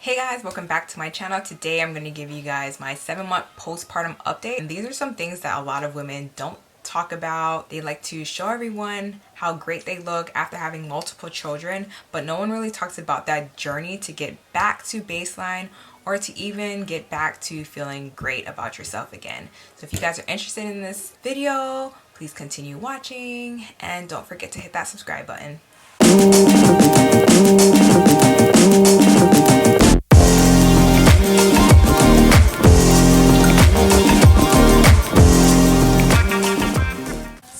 Hey guys, welcome back to my channel. Today I'm going to give you guys my 7-month postpartum update. And these are some things that a lot of women don't talk about. They like to show everyone how great they look after having multiple children, but no one really talks about that journey to get back to baseline or to even get back to feeling great about yourself again. So if you guys are interested in this video, please continue watching and don't forget to hit that subscribe button.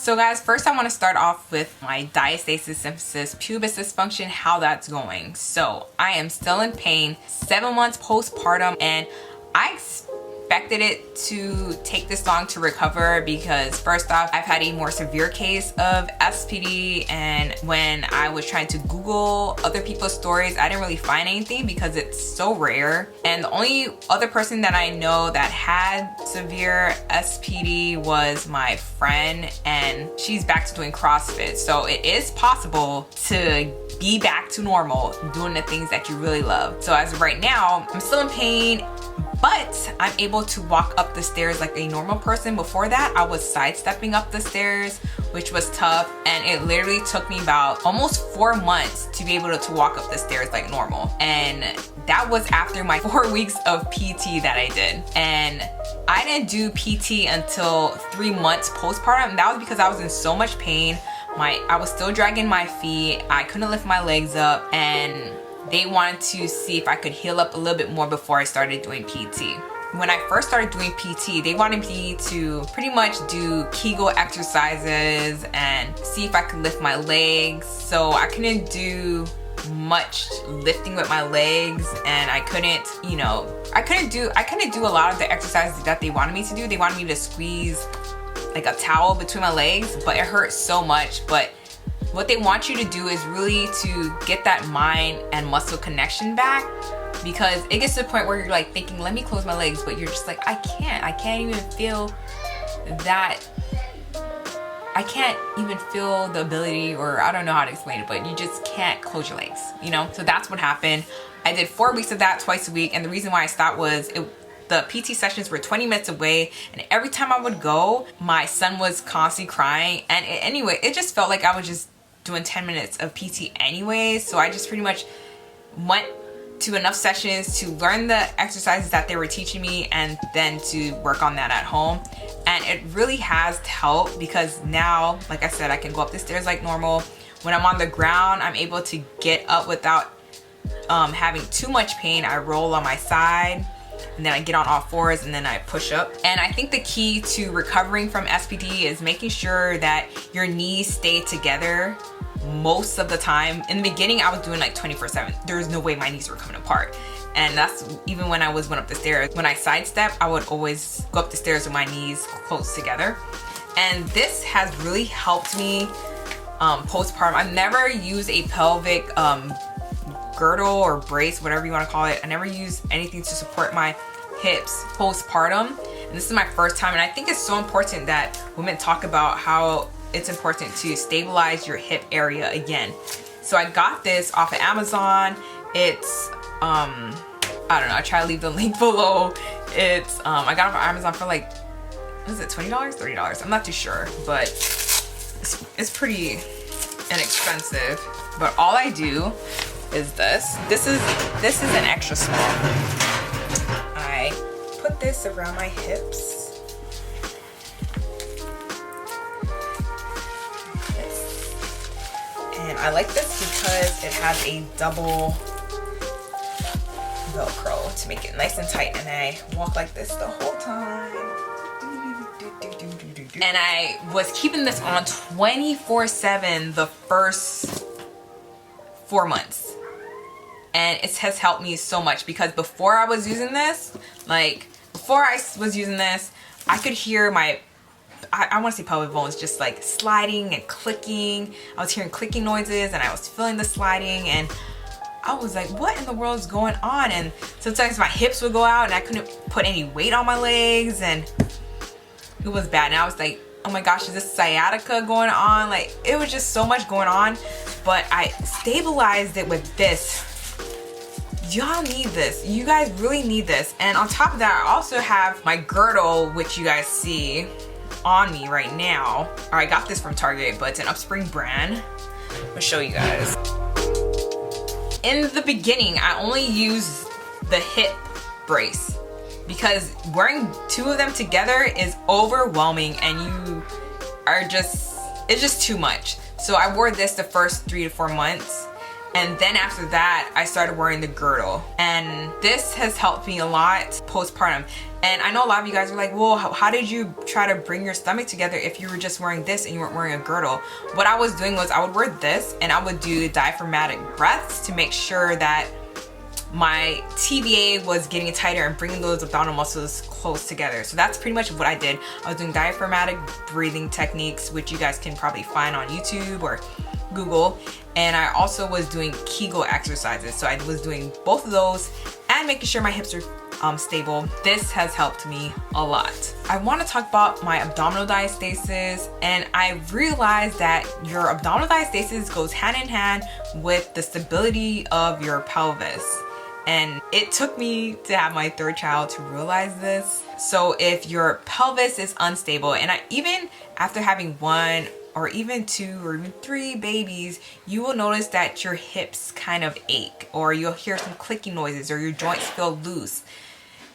So guys, first I want to start off with my diastasis symphysis pubis dysfunction, how that's going. So I am still in pain, 7 months postpartum, and I expected it to take this long to recover because first off, I've had a more severe case of SPD, and when I was trying to Google other people's stories, I didn't really find anything because it's so rare. And the only other person that I know that had severe SPD was my friend, and she's back to doing CrossFit. So it is possible to be back to normal, doing the things that you really love. So as of right now, I'm still in pain, but I'm able to walk up the stairs like a normal person. Before that, I was sidestepping up the stairs, which was tough, and it literally took me about almost 4 months to be able to walk up the stairs like normal. And that was after my 4 weeks of PT that I did. And I didn't do PT until 3 months postpartum. That was because I was in so much pain. I was still dragging my feet. I couldn't lift my legs up, and they wanted to see if I could heal up a little bit more before I started doing PT. When I first started doing PT, they wanted me to pretty much do Kegel exercises and see if I could lift my legs. So I couldn't do much lifting with my legs, and I couldn't do a lot of the exercises that they wanted me to do. They wanted me to squeeze like a towel between my legs, but it hurt so much. But what they want you to do is really to get that mind and muscle connection back, because it gets to the point where you're like thinking, let me close my legs, but you're just like, I can't even feel that. I can't even feel the ability, or I don't know how to explain it, but you just can't close your legs, you know? So that's what happened. I did 4 weeks of that twice a week, and the reason why I stopped was the PT sessions were 20 minutes away, and every time I would go, my son was constantly crying, and anyway, it just felt like I was just doing 10 minutes of PT anyway. So I just pretty much went to enough sessions to learn the exercises that they were teaching me, and then to work on that at home. And it really has helped, because now, like I said, I can go up the stairs like normal. When I'm on the ground, I'm able to get up without having too much pain. I roll on my side, and then I get on all fours, and then I push up. And I think the key to recovering from SPD is making sure that your knees stay together most of the time. In the beginning, I was doing like 24/7. There was no way my knees were coming apart. And that's even when I went up the stairs. When I sidestep, I would always go up the stairs with my knees close together. And this has really helped me postpartum. I've never used a pelvic girdle or brace, whatever you want to call it. I never used anything to support my hips postpartum, and this is my first time. And I think it's so important that women talk about how it's important to stabilize your hip area again. So I got this off of Amazon. It's I don't know, I try to leave the link below. It's I got it off of Amazon for like, was it $20, $30? I'm not too sure, but it's pretty inexpensive. But all I do is this is an extra small. I put this around my hips, and I like this because it has a double Velcro to make it nice and tight, and I walk like this the whole time. And I was keeping this on 24/7 the first 4 months. And it has helped me so much, because before I was using this, I could hear my, I want to say pelvic bones just like sliding and clicking. I was hearing clicking noises, and I was feeling the sliding, and I was like, what in the world is going on? And sometimes my hips would go out, and I couldn't put any weight on my legs, and it was bad. And I was like, oh my gosh, is this sciatica going on? Like, it was just so much going on. But I stabilized it with this y'all need this. You guys really need this. And on top of that, I also have my girdle, which you guys see on me right now. I got this from Target, but it's an Upspring brand. I'll show you guys. In the beginning, I only used the hip brace because wearing two of them together is overwhelming and you are it's just too much. So I wore this the first 3 to 4 months. And then after that, I started wearing the girdle. And this has helped me a lot postpartum. And I know a lot of you guys are like, well, how did you try to bring your stomach together if you were just wearing this and you weren't wearing a girdle? What I was doing was I would wear this and I would do diaphragmatic breaths to make sure that my TBA was getting tighter and bringing those abdominal muscles close together. So that's pretty much what I did. I was doing diaphragmatic breathing techniques, which you guys can probably find on YouTube or Google. And I also was doing Kegel exercises. So I was doing both of those and making sure my hips are stable. This has helped me a lot. I want to talk about my abdominal diastasis, and I realized that your abdominal diastasis goes hand in hand with the stability of your pelvis. And it took me to have my third child to realize this. So if your pelvis is unstable, and even after having 1 or even 2 or even 3 babies, you will notice that your hips kind of ache, or you'll hear some clicking noises, or your joints feel loose.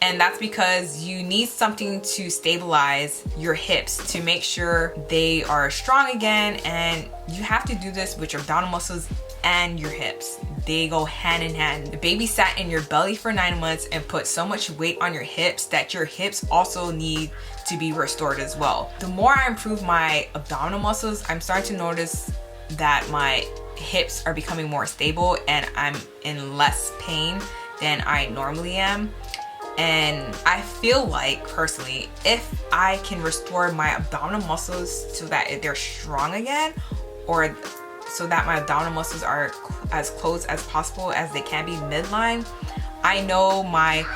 And that's because you need something to stabilize your hips to make sure they are strong again. And you have to do this with your abdominal muscles and your hips. They go hand in hand. The baby sat in your belly for 9 months and put so much weight on your hips that your hips also need to be restored as well. The more I improve my abdominal muscles, I'm starting to notice that my hips are becoming more stable and I'm in less pain than I normally am. And I feel like, personally, if I can restore my abdominal muscles so that they're strong again, or so that my abdominal muscles are as close as possible as they can be midline, I know my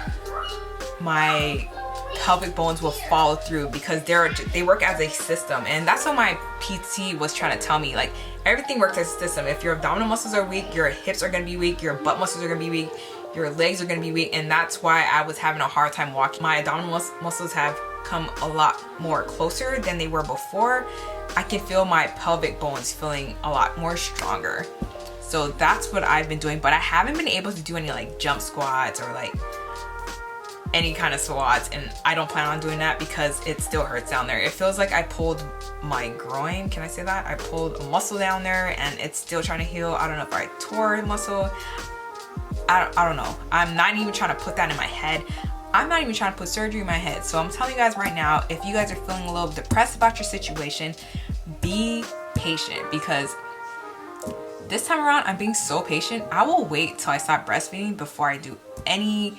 pelvic bones will follow through because they work as a system. And that's what my PT was trying to tell me. Like, everything works as a system. If your abdominal muscles are weak, your hips are going to be weak, your butt muscles are going to be weak, your legs are going to be weak. And that's why I was having a hard time walking. My abdominal muscles have come a lot more closer than they were before. I can feel my pelvic bones feeling a lot more stronger. So that's what I've been doing, but I haven't been able to do any like jump squats or like any kind of squats, and I don't plan on doing that because it still hurts down there. It feels like I pulled my groin. Can I say that? I pulled a muscle down there and it's still trying to heal. I don't know if I tore a muscle. I don't know. I'm not even trying to put that in my head. I'm not even trying to put surgery in my head. So I'm telling you guys right now, if you guys are feeling a little depressed about your situation, be patient, because this time around I'm being so patient. I will wait till I stop breastfeeding before I do any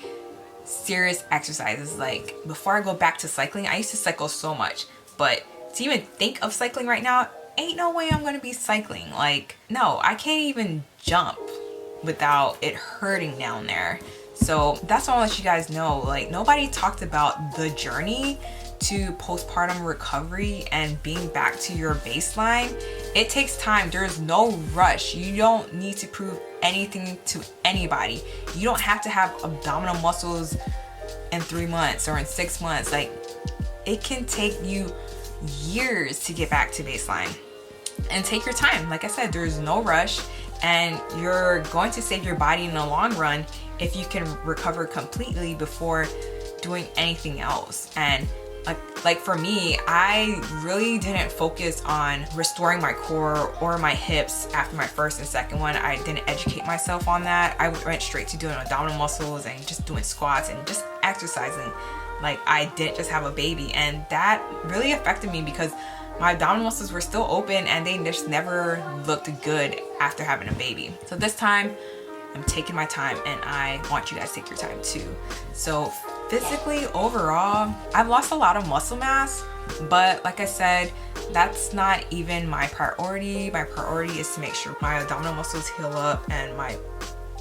serious exercises. Like, before I go back to cycling, I used to cycle so much, but to even think of cycling right now, ain't no way I'm gonna be cycling. Like, no, I can't even jump without it hurting down there. So that's what I want to let you guys know. Like, nobody talked about the journey to postpartum recovery and being back to your baseline. It takes time. There's no rush. You don't need to prove anything to anybody. You don't have to have abdominal muscles in 3 months or in 6 months. Like, it can take you years to get back to baseline. And take your time. Like I said, there's no rush, and you're going to save your body in the long run if you can recover completely before doing anything else. And like for me, I really didn't focus on restoring my core or my hips after my first and second one. I didn't educate myself on that. I went straight to doing abdominal muscles and just doing squats and just exercising like I didn't just have a baby. And that really affected me because my abdominal muscles were still open and they just never looked good after having a baby. So this time, I'm taking my time, and I want you guys to take your time too. So physically, overall, I've lost a lot of muscle mass, but like I said, that's not even my priority. My priority is to make sure my abdominal muscles heal up and my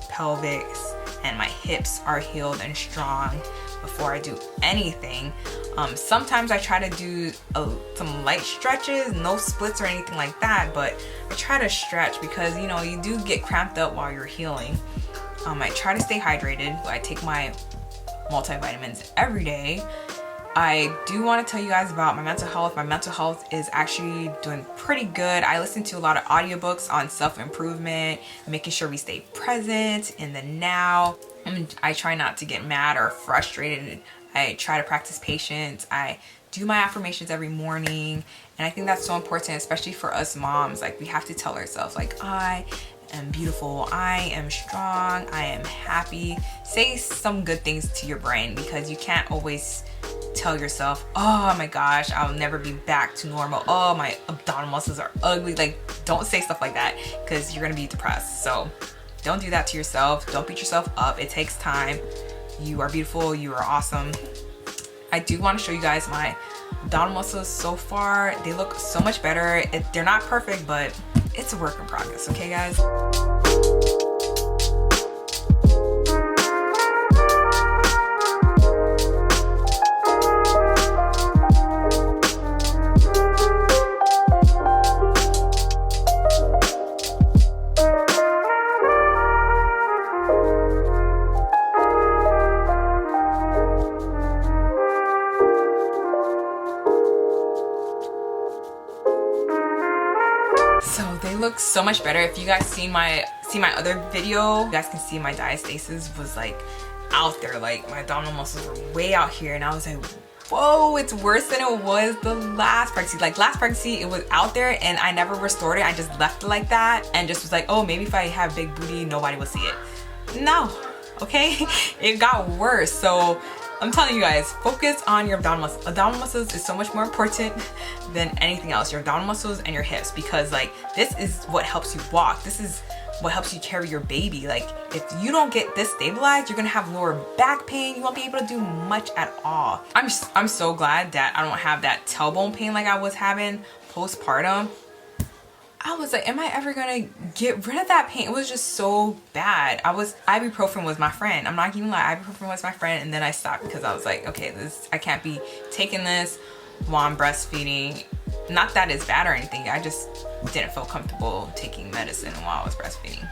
pelvis and my hips are healed and strong before I do anything. Sometimes I try to do some light stretches, no splits or anything like that, but I try to stretch because, you know, you do get cramped up while you're healing. I try to stay hydrated. I take my multivitamins every day. I do want to tell you guys about my mental health. My mental health is actually doing pretty good. I listen to a lot of audiobooks on self-improvement, making sure we stay present in the now. I try not to get mad or frustrated. I try to practice patience. I do my affirmations every morning. And I think that's so important, especially for us moms. Like, we have to tell ourselves, like, I am beautiful, I am strong, I am happy. Say some good things to your brain, because you can't always tell yourself, oh my gosh, I'll never be back to normal, oh my abdominal muscles are ugly. Like, don't say stuff like that, because you're gonna be depressed. So don't do that to yourself. Don't beat yourself up. It takes time. You are beautiful, you are awesome. I do want to show you guys my abdominal muscles so far. They look so much better. They're not perfect, but it's a work in progress, okay guys? So they look so much better. If you guys see my other video, you guys can see my diastasis was like out there. Like, my abdominal muscles were way out here, and I was like, whoa, it's worse than it was the last pregnancy. Like, last pregnancy, it was out there and I never restored it. I just left it like that and just was like, oh, maybe if I have big booty, nobody will see it. No, okay? It got worse. So I'm telling you guys, focus on your abdominal muscles. Abdominal muscles is so much more important than anything else. Your abdominal muscles and your hips, because like, this is what helps you walk. This is what helps you carry your baby. Like, if you don't get this stabilized, you're gonna have lower back pain. You won't be able to do much at all. I'm so glad that I don't have that tailbone pain like I was having postpartum. I was like, am I ever gonna get rid of that pain? It was just so bad. Ibuprofen was my friend. I'm not even lying, ibuprofen was my friend, and then I stopped because I was like, okay, I can't be taking this while I'm breastfeeding. Not that it's bad or anything, I just didn't feel comfortable taking medicine while I was breastfeeding.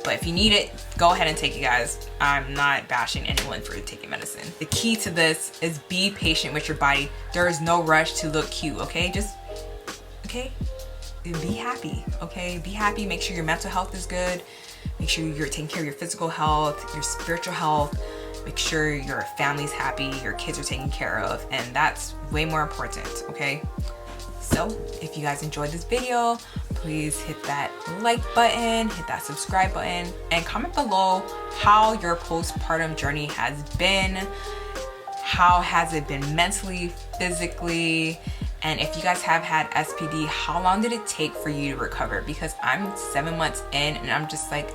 But if you need it, go ahead and take it, guys. I'm not bashing anyone for taking medicine. The key to this is be patient with your body. There is no rush to look cute, okay? Be happy, okay? Be happy. Make sure your mental health is good. Make sure you're taking care of your physical health, your spiritual health. Make sure your family's happy, your kids are taken care of, and that's way more important, okay? So if you guys enjoyed this video, please hit that like button, hit that subscribe button, and comment below how your postpartum journey has been. How has it been mentally, physically? And if you guys have had SPD, how long did it take for you to recover? Because I'm 7 months in and I'm just like,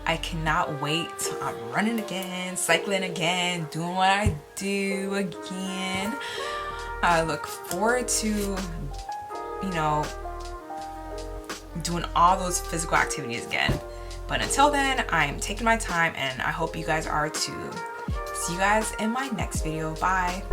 I cannot wait. I'm running again, cycling again, doing what I do again. I look forward to, you know, doing all those physical activities again. But until then, I'm taking my time, and I hope you guys are too. See you guys in my next video. Bye.